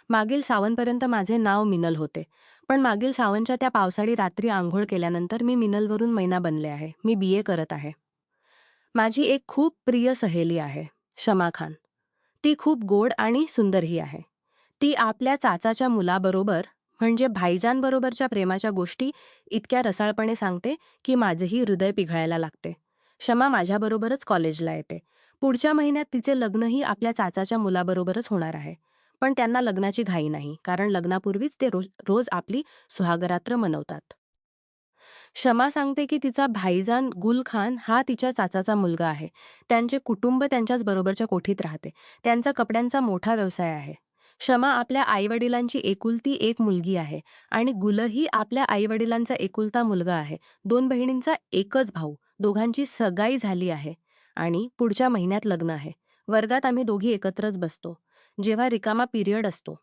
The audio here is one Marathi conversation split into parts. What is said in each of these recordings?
मागील सावनपर्यंत माझे नाव मिनल होते. पण मागील सावनच्या त्या पावसाळी रात्री अंघोळ केल्यानंतर मी मिनलवरून मैना बनले आहे. मी BA करत आहे. माझी एक खूप प्रिय सहेली आहे, शमा खान. ती खूप गोड आणि सुंदरही आहे. ती आपल्या चाचाच्या मुलाबरोबर म्हणजे भाईजानबरोबरच्या प्रेमाच्या गोष्टी इतक्या रसाळपणे सांगते की माझेही हृदय पिघळायला लागते. शमा माझ्याबरोबरच कॉलेजला येते. पुढच्या महिन्यात तिचे लग्नही आपल्या चाचाच्या मुलाबरोबरच होणार आहे. पण त्यांना लग्नाची घाई नाही, कारण लग्नापूर्वीच ते रोज रोज आपली सुहागरात्र मनवतात. शमा सांगते की तिचा भाईजान गुल खान हा तिच्या चाचाचा मुलगा आहे. त्यांचे कुटुंब त्यांच्याच बरोबरच्या कोठीत राहते. त्यांचा कपड्यांचा मोठा व्यवसाय आहे. शमा आपल्या आईवडिलांची एकुलती एक मुलगी आहे आणि गुलही आपल्या आईवडिलांचा एकुलता मुलगा आहे. 2 बहिणींचा एकच भाऊ. दोघांची सगाई झाली आहे आणि पुढच्या महिन्यात लग्न आहे. वर्गात आम्ही दोघी एकत्रच बसतो. जेव्हा रिकामा पिरियड असतो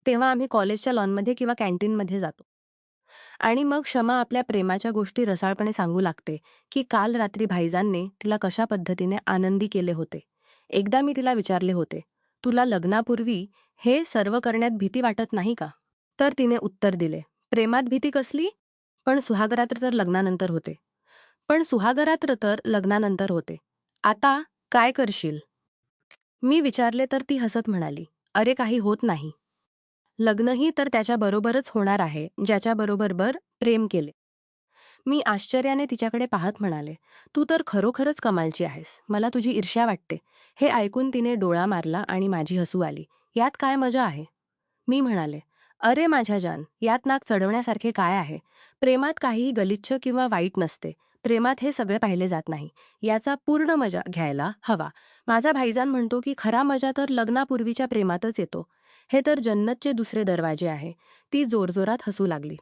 तेव्हा आम्ही कॉलेजच्या लॉनमध्ये किंवा कॅन्टीनमध्ये जातो. आणि मग शमा आपल्या प्रेमाच्या गोष्टी रसाळपणे सांगू लागते की काल रात्री भाईजानने तिला कशा पद्धतीने आनंदी केले होते. एकदा मी तिला विचारले होते, तुला लग्नापूर्वी हे सर्व करण्यात भीती वाटत नाही का? तर तिने उत्तर दिले, प्रेमात भीती कसली? पण सुहागरात्र तर लग्नानंतर होते. आता काय करशील? मी विचारले तर ती हसत म्हणाली, अरे काही होत नाही. लग्नही तर त्याच्याबरोबरच होणार आहे ज्याच्याबरोबर प्रेम केले. मी आश्चर्याने तिच्याकडे पाहत म्हणाले, तू तर खरोखरच कमालची आहेस. मला तुझी ईर्ष्या वाटते. हे ऐकून तिने डोळा मारला आणि माझी हसू आली. यात काय मजा आहे? मी म्हणाले, अरे माझ्या जान, यात नाक चढवण्यासारखे काय आहे? प्रेमात काहीही गलिच्छ किंवा वाईट नसते. प्रेमात हे सगळे पाहिले जात नाही. याचा पूर्ण मजा घ्यायला हवा. माझा भाईजान म्हणतो की खरा मजा तर लग्नापूर्वीच्या प्रेमातच येतो. हे तर जन्नतचे दुसरे दरवाजे आहे. ती जोरजोरात हसू लागली.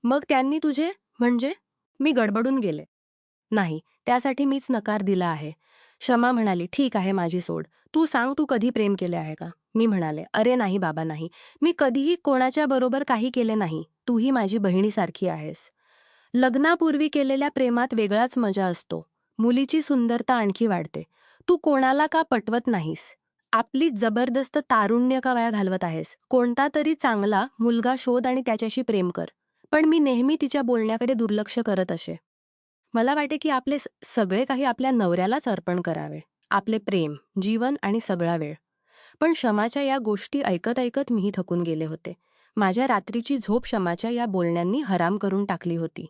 मग त्यांनी तुझे म्हणजे? मी गडबडून गेले. नाही, त्यासाठी मीच नकार दिला आहे. शमा म्हणाली, ठीक आहे माझी सोड. तू सांग, तू कधी प्रेम केले आहे का? मी म्हणाले, अरे नाही बाबा नाही. मी कधीही कोणाच्या बरोबर काही केले नाही. तूही माझी बहिणीसारखी आहेस. लग्नापूर्वी केलेल्या प्रेमात वेगळाच मजा असतो. मुलीची सुंदरता आणखी वाढते. तू कोणाला का पटवत नाहीस? आपली जबरदस्त तारुण्य का वाया घालवत आहेस? कोणता तरी चांगला मुलगा शोध आणि त्याच्याशी प्रेम कर. पण मी नेहमी तिच्या बोलण्याकडे दुर्लक्ष करत असे. मला वाटे की आपले सगळे काही आपल्या नवऱ्यालाच अर्पण करावे. आपले प्रेम, जीवन आणि सगळा वेळ. पण शमाच्या या गोष्टी ऐकत ऐकत मीही थकून गेले होते. माझ्या रात्रीची झोप शमाच्या या बोलण्यांनी हराम करून टाकली होती.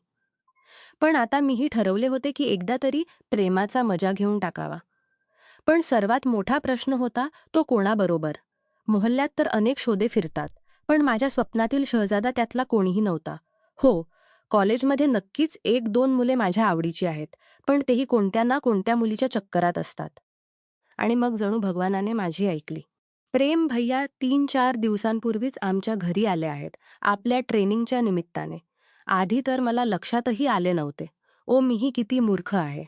पण आता मीही ठरवले होते की एकदा तरी प्रेमाचा मजा घेऊन टाकावा. पण सर्वात मोठा प्रश्न होता तो कोणाबरोबर? मोहल्ल्यात तर अनेक शोधे फिरतात, पण माझ्या स्वप्नातील शहजादा त्यातला कोणीही नव्हता. हो, कॉलेजमध्ये नक्कीच 1-2 मुले माझ्या आवडीची आहेत, पण तेही कोणत्या ना कोणत्या मुलीच्या चक्करात असतात. आणि मग जणू भगवानाने माझी ऐकली. प्रेम भैया 3-4 दिवसांपूर्वीच आमच्या घरी आले आहेत, आपल्या ट्रेनिंगच्या निमित्ताने. आधी तर मला लक्षातही आले नव्हते. ओ मीही किती मूर्ख आहे.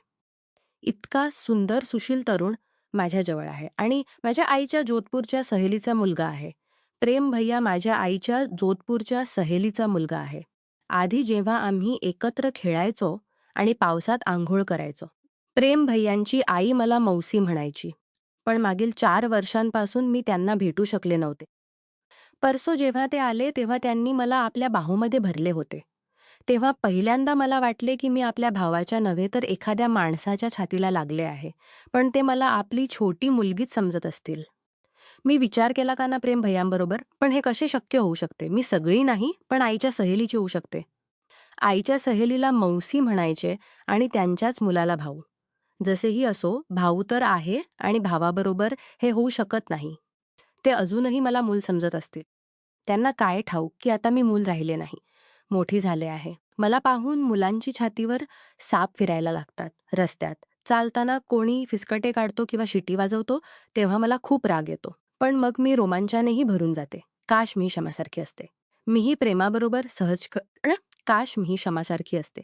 इतका सुंदर सुशील तरुण माझ्याजवळ आहे आणि माझ्या आईच्या जोधपूरच्या सहेलीचा मुलगा आहे. प्रेम भैया माझ्या आईच्या जोधपूरच्या सहेलीचा मुलगा आहे. आधी जेव्हा आम्ही एकत्र खेळायचो आणि पावसात आंघोळ करायचो, प्रेम भैयांची आई मला मौसी म्हणायची. पण मागील 4 वर्षांपासून मी त्यांना भेटू शकले नव्हते. परसो जेव्हा ते आले तेव्हा त्यांनी मला आपल्या बाहूमध्ये भरले होते. तेव्हा पहिल्यांदा मला वाटले की मी आपल्या भावाच्या नव्हे तर एखाद्या माणसाच्या छातीला लागले आहे. पण ते मला आपली छोटी मुलगीच समजत असतील. मी विचार केला का ना प्रेम भैयांबरोबर, पण हे कसे शक्य होऊ शकते? मी सगळी नाही, पण आईच्या सहेलीची होऊ शकते. आईच्या सहेलीला मौसी म्हणायचे आणि त्यांच्याच मुलाला भाऊ. जसेही असो, भाऊ तर आहे आणि भावाबरोबर हे होऊ शकत नाही. ते अजूनही मला मूल समजत असतील. त्यांना काय ठाऊक की आता मी मूल राहिले नाही. मोठी झाले आहे. मला पाहून मुलांची छातीवर साप फिरायला लागतात रस्त्यात. चालताना कोणी फिसकटे काढतो किंवा शिटी वाजवतो तेव्हा मला खूप राग येतो. पण मग मी रोमांचानेही भरून जाते. काश मी क्षमासारखी असते. मीही प्रेमाबरोबर काश मीही क्षमासारखी असते.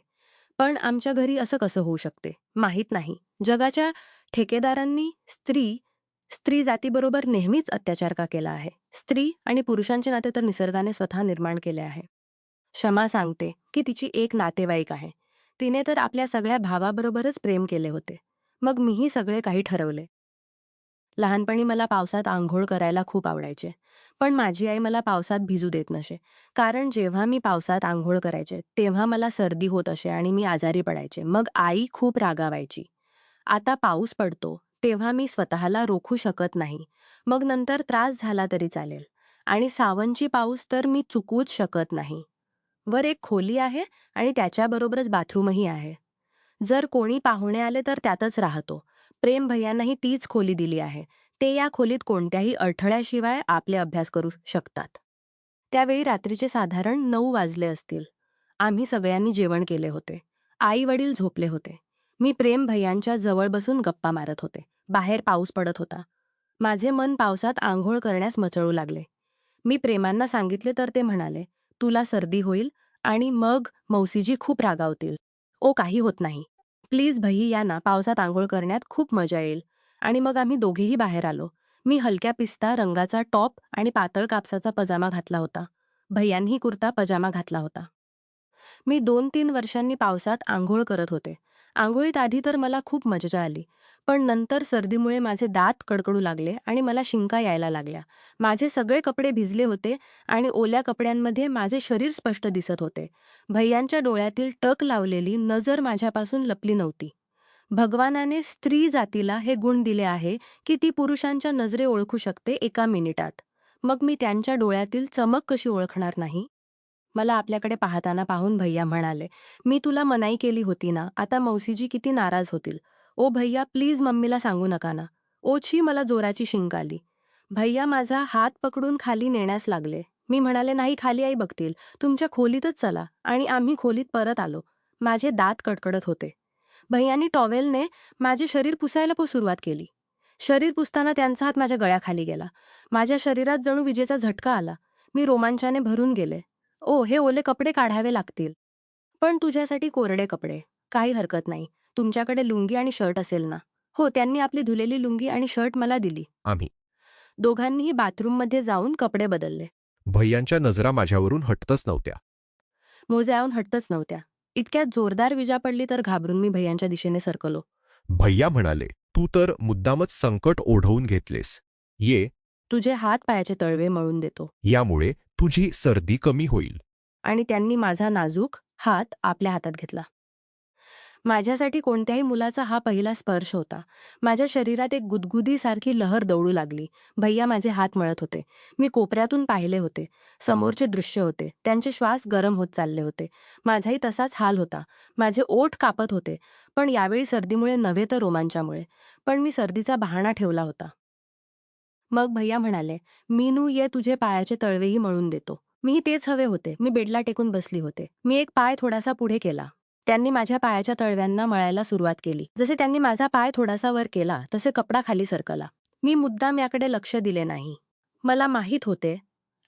पण आमच्या घरी असं कसं होऊ शकते? माहीत नाही. जगाच्या ठेकेदारांनी स्त्री जातीबरोबर नेहमीच अत्याचार का केला आहे? स्त्री आणि पुरुषांचे नाते तर निसर्गाने स्वतः निर्माण केले आहे. शमा सांगते की तिची एक नातेवाईक आहे. तिने तर आपल्या सगळ्या भावाबरोबरच प्रेम केले होते. मग मीही सगळे काही ठरवले. लहानपणी मला पावसात आंघोळ करायला खूप आवडायचे. पण माझी आई मला पावसात भिजू देत नसे. कारण जेव्हा मी पावसात अंघोळ करायचे, तेव्हा मला सर्दी होत असे आणि मी आजारी पडायचे. मग आई खूप रागावायची. आता पाऊस पडतो, तेव्हा मी स्वतःला रोखू शकत नाही. मग नंतर त्रास झाला तरी चालेल. आणि सावनची पाऊस तर मी चुकवूच शकत नाही. वर एक खोली आहे आणि त्याच्याबरोबरच बाथरूमही आहे. जर कोणी पाहुणे आले तर त्यातच राहतो. प्रेम भैय्यांनाही तीच खोली दिली आहे. ते या खोलीत कोणत्याही अडथळ्याशिवाय आपले अभ्यास करू शकतात. त्यावेळी रात्रीचे साधारण 9 वाजले असतील. आम्ही सगळ्यांनी जेवण केले होते. आई-वडील झोपले होते. मी प्रेम भैय्यांच्या जवळ बसून गप्पा मारत होते. बाहेर पाऊस पडत होता. माझे मन पावसात अंघोळ करण्यास मचळू लागले. मी प्रेमांना सांगितले तर ते म्हणाले, "तुला सर्दी होईल आणि मग मौसीजी खूप रागावतील." "ओ, काही होत नाही. प्लीज भैय्या या ना, पावसात अंघोळ करण्यात खूप मजा येईल." आणि मग आम्ही दोघेही बाहेर आलो. मी हलक्या पिस्ता रंगाचा टॉप आणि पातळ कापसाचा पजामा घातला होता. भैय्यांनीही कुर्ता पजामा घातला होता. मी 2-3 वर्षांनी पावसात अंघोळ करत होते. अंघोळीत आधी तर मला खूप मजा आली. पण नंतर सर्दीमुळे माझे दात कडकडू लागले आणि मला शिंका यायला लागल्या. माझे सगळे कपडे भिजले होते आणि ओल्या कपड्यांमध्ये माझे शरीर स्पष्ट दिसत होते. भैय्यांच्या डोळ्यातील टक लावलेली नजर माझ्यापासून लपली नव्हती. भगवानाने स्त्री जातीला हे गुण दिले आहे की ती पुरुषांच्या नजरे ओळखू शकते एका मिनिटात. मग मी त्यांच्या डोळ्यातील चमक कशी ओळखणार नाही? मला आपल्याकडे पाहताना पाहून भैय्या म्हणाले, "मी तुला मनाई केली होती ना, आता मौसीजी किती नाराज होतील. ओ भैय्या, प्लीज मम्मीला सांगू नका ना." ओछी मला जोराची शिंक आली. भैय्या माझा हात पकडून खाली नेण्यास लागले. मी म्हणाले, "नाही, खाली आई बघतील. तुमच्या खोलीतच चला." आणि आम्ही खोलीत परत आलो. माझे दात कडकडत होते. भैय्यांनी टॉवेलने माझे शरीर पुसायला सुरुवात केली. शरीर पुसताना त्यांचा हात माझ्या गळ्याखाली गेला. माझ्या शरीरात जणू विजेचा झटका आला. मी रोमांचाने भरून गेले. "ओ, हे ओले कपडे काढावे लागतील." "पण तुझ्यासाठी कोरडे कपडे." "काही हरकत नाही. तुमच्याकडे लुंगी आणि शर्ट असेल ना?" हो, त्यांनी आपली धुलेली लुंगी आणि शर्ट मला दिली. आम्ही दोघांनीही बाथरूममध्ये जाऊन कपडे बदलले. भैय्यांच्या नजरा माझ्यावरून हटतच नव्हत्या. मोजावून हटतच नव्हत्या. इतक्यात जोरदार विजा पडली तर घाबरून मी भैय्यांच्या दिशेने सरकलो. भैय्या म्हणाले, "तू तर मुद्दामच संकट ओढवून घेतलेस. ये, "तुझे हात पायाचे तळवे मळून देतो." यामुळे तुझी सर्दी कमी होईल." आणि त्यांनी माझा नाजूक हात आपल्या हातात घेतला. माझ्यासाठी कोणत्याही मुलाचा हा पहिला स्पर्श होता. माझ्या शरीरात एक गुदगुदीसारखी लहर दौडू लागली. भैय्या माझे हात मळत होते. मी कोपऱ्यातून पाहिले होते. समोरचे दृश्य होते. त्यांचे श्वास गरम होत चालले होते. माझाही तसाच हाल होता. माझे ओठ कापत होते. पण यावेळी सर्दीमुळे नव्हे तर रोमांचामुळे. पण मी सर्दीचा बहाणा ठेवला होता. मग भैय्या म्हणाले, "मीनू, ये, तुझे पायाचे तळवेही मळून देतो." मीही तेच हवे होते. मी बेडला टेकून बसली होते. मी एक पाय थोडासा पुढे केला. त्यांनी माझ्या पायाच्या तळव्यांना मळायला सुरुवात केली. जसे त्यांनी माझा पाय थोडासा वर केला, तसे कपडा खाली सरकला. मी मुद्दाम याकडे लक्ष दिले नाही. मला माहीत होते,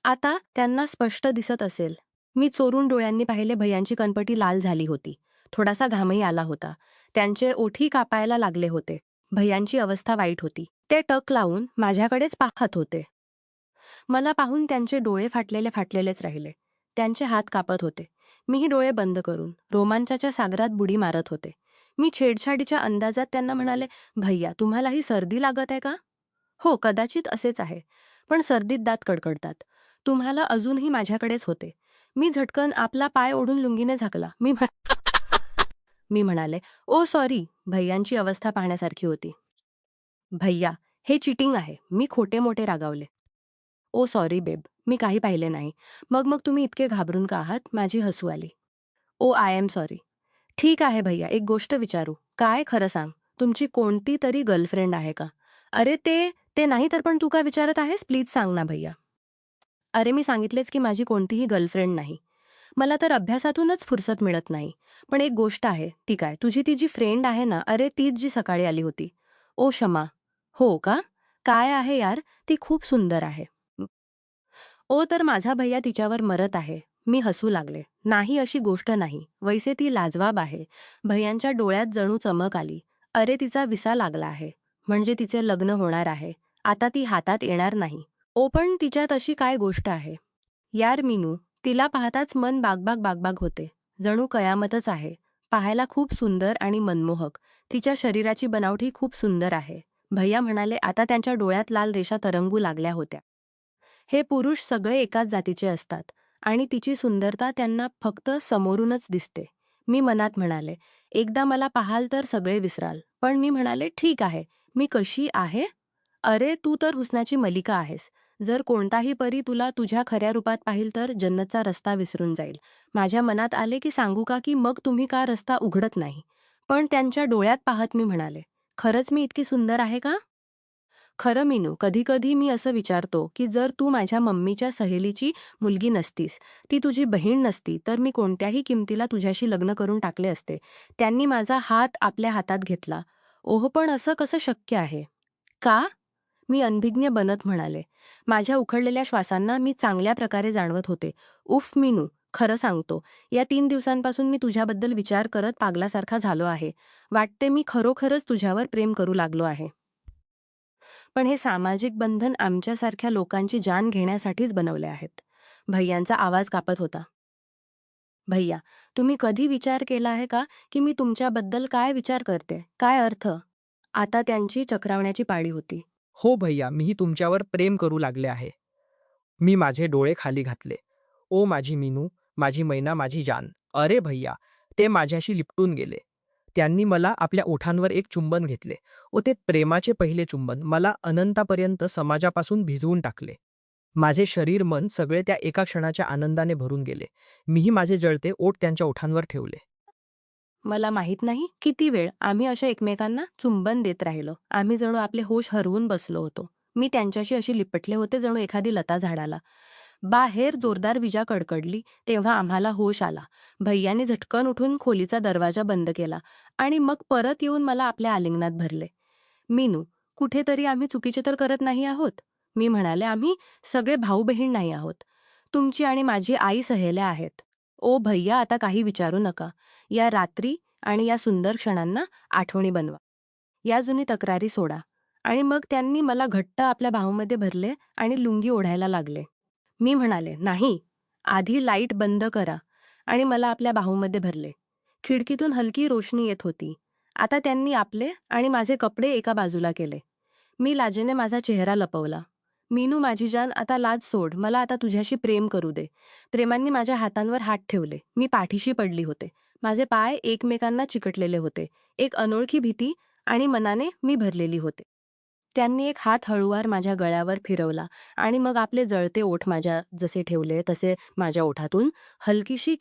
आता त्यांना स्पष्ट दिसत असेल. मी चोरून डोळ्यांनी पाहिले. भैय्यांची कणपटी लाल झाली होती. थोडासा घामही आला होता. त्यांचे ओठही कापायला लागले होते. भैय्यांची अवस्था वाईट होती. ते टक लावून माझ्याकडेच पाहत होते. मला पाहून त्यांचे डोळे फाटलेले फाटलेलेच राहिले. त्यांचे हात कापत होते. मीही डोळे बंद करून रोमांचाच्या सागरात बुडी मारत होते. मी छेडछाडीच्या अंदाजात त्यांना म्हणाले, "भैय्या, तुम्हालाही सर्दी लागत आहे का?" "हो, कदाचित असेच आहे. पण सर्दीत दात कडकडतात. तुम्हाला अजूनही माझ्याकडेच होते." मी झटकन आपला पाय ओढून लुंगीने झाकला. मी म्हणाले, "ओ सॉरी." भैय्यांची अवस्था पाहण्यासारखी होती. "भैय्या, हे चीटिंग आहे." मी खोटे-मोठे रागावले. "ओ सॉरी बेब, मी काही पाहिले नाही." "मग तुम्ही इतके घाबरून का आहात?" माझी हसू आली. "ओ आय एम सॉरी." "ठीक आहे भैय्या, एक गोष्ट विचारू?" "काय, खरं सांग. तुमची कोणती तरी गर्लफ्रेंड आहे का?" "अरे ते नाही तर पण तू का विचारत आहेस? प्लीज सांग ना भैय्या." "अरे मी सांगितलेच की माझी कोणतीही गर्लफ्रेंड नाही. मला तर अभ्यासातूनच फुरसत मिळत नाही. पण एक गोष्ट आहे." "ती काय? तुझी ती जी फ्रेंड आहे ना, अरे तीच जी सकाळी आली होती." "ओ क्षमा." "हो का? काय आहे यार, ती खूप सुंदर आहे." "ओ, तर माझा भैय्या तिच्यावर मरत आहे." मी हसू लागले. "नाही, अशी गोष्ट नाही. वैसे ती लाजवाब आहे." भैय्यांच्या डोळ्यात जणू चमक आली. "अरे तिचा विसा लागला आहे. म्हणजे तिचे लग्न होणार आहे. आता ती हातात येणार नाही." "ओ, पण तिच्यात अशी काय गोष्ट आहे?" "यार मीनू, तिला पाहताच मन बागबाग बागबाग होते. जणू कयामतच आहे. पाहायला खूप सुंदर आणि मनमोहक. तिच्या शरीराची बनावटही खूप सुंदर आहे." भैय्या म्हणाले. आता त्यांच्या डोळ्यात लाल रेषा तरंगू लागल्या होत्या. हे पुरुष सगळे एकाच जातीचे असतात आणि तिची सुंदरता त्यांना फक्त समोरूनच दिसते. मी मनात म्हणाले, एकदा मला पाहाल तर सगळे विसराल. पण मी म्हणाले, ठीक आहे, मी कशी आहे? अरे, तू तर हुस्नाची मलिका आहेस. जर कोणताही परी तुला तुझ्या खऱ्या रूपात पाहिल तर जन्नतचा रस्ता विसरून जाईल. माझ्या मनात आले की सांगू का की मग तुम्ही का रस्ता उघडत नाही? पण त्यांच्या डोळ्यात पाहत मी म्हणाले, खरंच मी इतकी सुंदर आहे का? खरं मीनू, कधी-कधी मी असं विचारतो, की जर तू माझ्या मम्मीच्या सहेलीची मुलगी नसतीस, ती तुझी बहीण नसती, तर मी कोणत्याही किमतीला तुझ्याशी लग्न करून टाकले असते. त्यांनी माझा हात आपल्या हातात घेतला. ओह, पण असं कसं शक्य आहे? का? मी अनभिज्ञ बनत म्हणाले. माझ्या उखडलेल्या श्वासांना मी चांगल्या प्रकारे जाणवत होते. उफ मीनू, खरं सांगतो, या 3 दिवसांपासून मी तुझ्याबद्दल विचार करत पागलासारखा झालो आहे. वाटते मी खरोखरच तुझ्यावर प्रेम करू लागलो आहे. पण हे सामाजिक बंधन आमच्यासारख्या लोकांची जान घेण्यासाठीच बनवले आहेत. भैय्यांचा आवाज कापत होता. भैय्या, तुम्ही कधी विचार केला आहे का, की मी तुमच्याबद्दल काय विचार करते? काय अर्थ? आता त्यांची चक्रावण्याची पाळी होती. हो भैया, मीही तुमच्यावर प्रेम करू लागले आहे. मी माझे डोळे खाली घातले. ओ माझी मीनू, माझी मैना, माझी जान. अरे भैया, ते माझ्याशी लिपटून गेले. त्यांनी मला आपल्या ओठांवर एक चुंबन घेतले. ओ ते प्रेमाचे पहिले चुंबन मला अनंतापर्यंत समाजापासून भिजवून टाकले. माझे शरीर मन सगळे त्या एका क्षणाच्या आनंदाने भरून गेले. मीही माझे जळते ओठ त्यांच्या ओठांवर ठेवले. मला माहीत नाही किती वेळ आम्ही अशा एकमेकांना चुंबन देत राहिलो. आम्ही जणू आपले होश हरवून बसलो होतो. मी त्यांच्याशी अशी लिपटले होते जणू एखादी लता झाडाला. बाहेर जोरदार विजा कडकडली तेव्हा आम्हाला होश आला. भैय्याने झटकन उठून खोलीचा दरवाजा बंद केला आणि मग परत येऊन मला आपल्या आलिंगनात भरले. मीनू, कुठेतरी आम्ही चुकीचे तर करत नाही आहोत? मी म्हणाले, आम्ही सगळे भाऊ-बहीण नाही आहोत. तुमची आणि माझी आई सहेल्या आहेत. ओ भैय्या, आता काही विचारू नका. या रात्री आणि या सुंदर क्षणांना आठवणी बनवा. या जुनी तक्रारी सोडा. आणि मग त्यांनी मला घट्ट आपल्या बाहूमध्ये भरले आणि लुंगी ओढायला लागले. मी म्हणाले, नाही, आधी लाईट बंद करा आणि मला आपल्या बाहूमध्ये भरले. खिडकीतून हलकी रोशनी येत होती. आता त्यांनी आपले आणि माझे कपडे एका बाजूला केले. मी लाजेने माझा चेहरा लपवला. मीनू माझी जान, आता लाज सोड. मला आता तुझ्याशी प्रेम करू दे. प्रेमांनी माझ्या हातांवर हात ठेवले. मी पाठीशी पडली होते. माझे पाय एकमेकांना चिकटलेले होते. एक अनोळखी भीती आणि मनाने मी भरलेली होते. त्यांनी एक हात हळूवार माझ्या गळ्यावर फिरवला आणि मग आपले जळते ओठ माझ्या जसे ठेवले तसे माझ्या ओठातून हलकीशी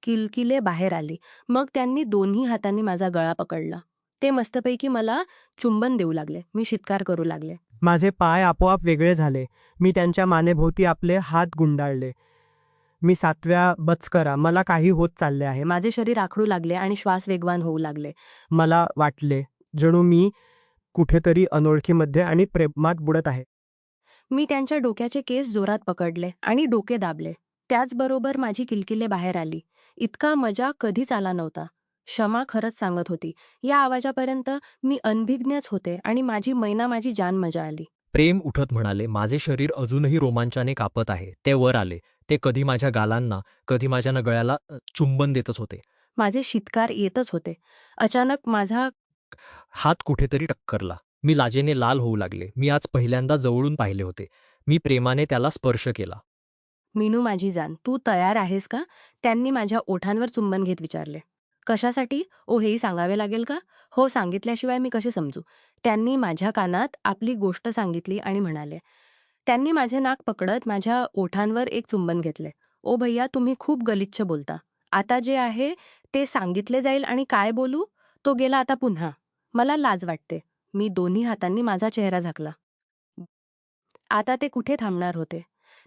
किलकिले बाहेर आली. मग त्यांनी दोन्ही हातांनी माझा गळा पकडला. ते मस्तपैकी मला चुंबन देऊ लागले. मी शित्कार करू लागले. माझे पाय आपोआप वेगळे झाले. मी त्यांच्या मानेभोवती आपले हात गुंडाळले. मी 7व्या बचकरा, मला काही होत चालले आहे. माझे शरीर आखडू लागले आणि श्वास वेगवान होऊ लागले. मला वाटले जणू मी कुठेतरी अनोळखीमध्ये आणि प्रेमात बुडत आहे. मी त्यांच्या डोक्याचे केस जोरात पकडले आणि डोके दाबले. त्याचबरोबर माझी किलकिले बाहेर आली. इतका मजा कधीच आला नव्हता. क्षमा खरंच सांगत होती. या आवाजापर्यंत मी अनभिज्ञच होते आणि माझी मैना, माझी जान मजा आली. प्रेम उठत म्हणाले, माझे शरीर अजूनही रोमांचाने कापत आहे. ते वर आले. ते कधी माझ्या गालांना, कधी माझ्या गळ्याला चुंबन देतच होते. माझे शित्कार येतच होते. अचानक माझा हात कुठेतरी टक्करला. मी लाजेने लाल होऊ लागले. मी आज पहिल्यांदा जवळून पाहिले होते. मी प्रेमाने त्याला स्पर्श केला. मीनू माझी जान, तू तयार आहेस का? त्यांनी माझ्या ओठांवर चुंबन घेत विचारले. कशासाठी? ओ, हेही सांगावे लागेल का? हो, सांगितल्याशिवाय मी कसे समजू? त्यांनी माझ्या कानात आपली गोष्ट सांगितली आणि म्हणाले. त्यांनी माझे नाक पकडत माझ्या ओठांवर एक चुंबन घेतले. ओ भैया, तुम्ही खूप गलिच्छ बोलता. आता जे आहे ते सांगितले जाईल आणि काय बोलू? तो गेला आता पुन्हा. मला लाज वाटते. मी दोन्ही हातांनी माझा चेहरा झाकला. आता ते कुठे थांबणार होते?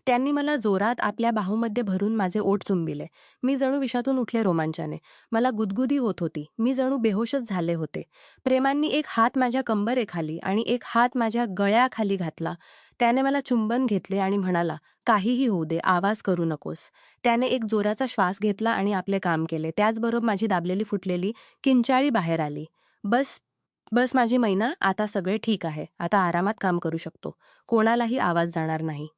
त्यांनी मला जोरात आपल्या बाहूमध्ये भरून माझे ओठ चुंबिले. मी जणू विषातून उठले रोमांचाने. मला गुदगुदी होत होती. मी जणू बेहोशच झाले होते. प्रेमांनी एक हात माझ्या कंबरेखाली आणि एक हात माझ्या गळ्याखाली घातला. त्याने मला चुंबन घेतले आणि म्हणाला, काहीही होऊ दे, आवाज करू नकोस. त्याने एक जोराचा श्वास घेतला आणि आपले काम केले. त्याचबरोबर माझी दाबलेली फुटलेली किंचाळी बाहेर आली. बस, बस माझी मैना, आता सगळे ठीक आहे. आता आरामात काम करू शकतो. कोणालाही आवाज जाणार नाही.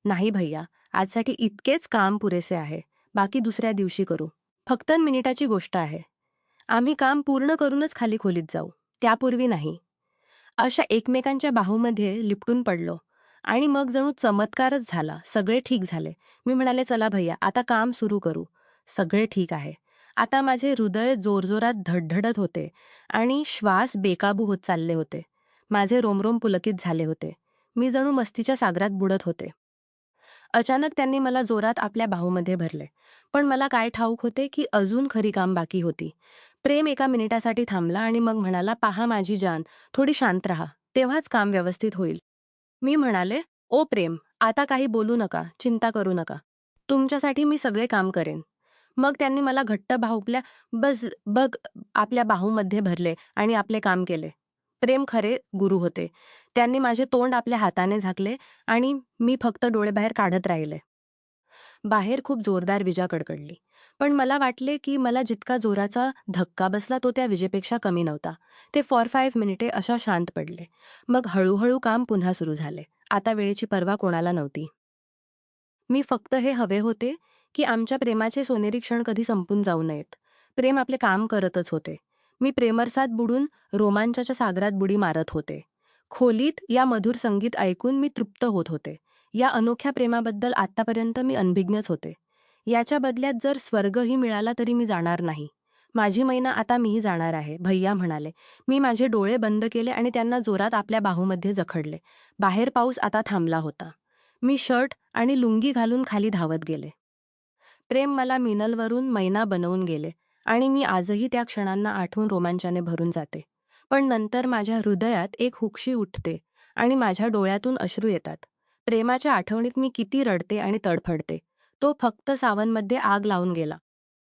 नाही भैया, आजसाठी इतकेच काम पुरेसे आहे. बाकी दुसऱ्या दिवशी करू. फक्त मिनिटाची गोष्ट आहे. आम्ही काम पूर्ण करूनच खाली खोलीत जाऊ. त्यापूर्वी नाही. अशा एकमेकांच्या बाहूमध्ये लिपटून पडलो. आणि मग जणू चमत्कारच झाला. सगळे ठीक झाले. मी म्हणाले, "चला भैया, आता काम सुरू करू." सगळे ठीक आहे. आता माझे हृदय जोरजोरात धडधडत होते आणि श्वास बेकाबू होत चालले होते. माझे रोमरोम पुलकित झाले होते. मी जणू मस्तीच्या सागरात बुडत होते. अचानक त्यांनी मला जोरात आपल्या बाहूमध्ये भरले. पण मला काय ठाऊक होते की अजून खरी काम बाकी होती. प्रेम एका मिनिटासाठी थांबला आणि मग म्हणाला, "पहा माझी जान, थोडी शांत राहा. तेव्हाच काम व्यवस्थित होईल." मी म्हणाले, "ओ प्रेम, आता काही बोलू नका, चिंता करू नका. तुमच्यासाठी मी सगळे काम करेन." मग त्यांनी मला घट्ट बस बघ आपल्या बाहूमध्ये भरले आणि आपले काम केले. प्रेम खरे गुरु होते. त्यांनी माझे तोंड आपल्या हाताने झाकले आणि मी फक्त डोळे बाहेर काढत राहिले. बाहेर खूप जोरदार विजा कडकडली. पण मला वाटले की मला जितका जोराचा धक्का बसला तो त्या विजेपेक्षा कमी नव्हता. ते 4-5 मिनिटे अशा शांत पडले. मग हळूहळू काम पुन्हा सुरू झाले. आता वेळेची पर्वा कोणाला नव्हती. मी फक्त हे हवे होते की आमच्या प्रेमाचे सोनेरी क्षण कधी संपून जाऊ नयेत. प्रेम आपले काम करतच होते. मी प्रेमरसात बुडून रोमांचाच्या सागरात बुडी मारत होते. खोलीत या मधुर संगीत ऐकून मी तृप्त होत होते. या अनोख्या प्रेमाबद्दल आत्तापर्यंत मी अनभिज्ञच होते. याच्या बदल्यात जर स्वर्गही मिळाला तरी मी जाणार नाही. माझी मैना आता मीही जाणार आहे, भैया म्हणाले. मी माझे डोळे बंद केले आणि त्यांना जोरात आपल्या बाहूमध्ये जखडले. बाहेर पाऊस आता थांबला होता. मी शर्ट आणि लुंगी घालून खाली धावत गेले. प्रेम मला मिनलवरून मैना बनवून गेले आणि मी आजही त्या क्षणांना आठवून रोमांचाने भरून जाते. पण नंतर माझ्या हृदयात एक हुकशी उठते आणि माझ्या डोळ्यातून अश्रू येतात. प्रेमाच्या आठवणीत मी किती रडते आणि तडफडते. तो फक्त सावनमध्ये आग लावून गेला.